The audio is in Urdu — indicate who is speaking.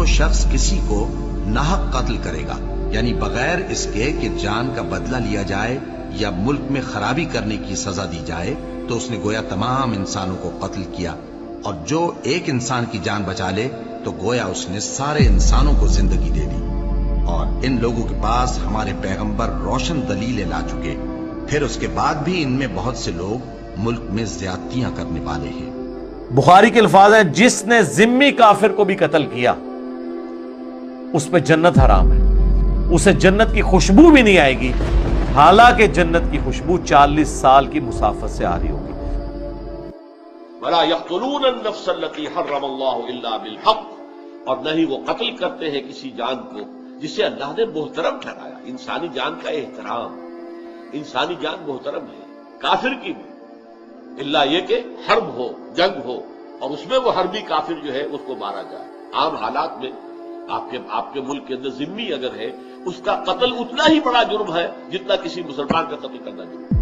Speaker 1: جو شخص کسی کو ناحق قتل کرے گا، یعنی بغیر اس کے کہ جان کا بدلہ لیا جائے یا ملک میں خرابی کرنے کی سزا دی جائے، تو اس نے گویا تمام انسانوں کو قتل کیا، اور جو ایک انسان کی جان بچا لے تو گویا اس نے سارے انسانوں کو زندگی دے دی۔ اور ان لوگوں کے پاس ہمارے پیغمبر روشن دلیلیں لا چکے، پھر اس کے بعد بھی ان میں بہت سے لوگ ملک میں زیادتیاں کرنے والے ہیں۔
Speaker 2: بخاری کے الفاظ ہیں، جس نے ذمی کافر کو بھی قتل کیا اس پہ جنت حرام ہے، اسے جنت کی خوشبو بھی نہیں آئے گی، حالانکہ جنت کی خوشبو 40 سال کی مسافت سے آ رہی ہوگی۔
Speaker 3: وَلَا يَقْتُلُونَ النَّفْسَ الَّتِي حَرَّمَ اللَّهُ إِلَّا بِالْحَقِّ، اور نہ ہی وہ قتل کرتے ہیں کسی جان کو جسے اللہ نے محترم ٹھہرایا۔ انسانی جان کا احترام، انسانی جان محترم ہے، کافر کی بھی، الا یہ کہ حرب ہو، جنگ ہو، اور اس میں وہ حربی کافر جو ہے اس کو مارا جائے۔ عام حالات میں آپ کے ملک کے اندر ذمی اگر ہے، اس کا قتل اتنا ہی بڑا جرم ہے جتنا کسی مسلمان کا قتل کرنا جرم ہے۔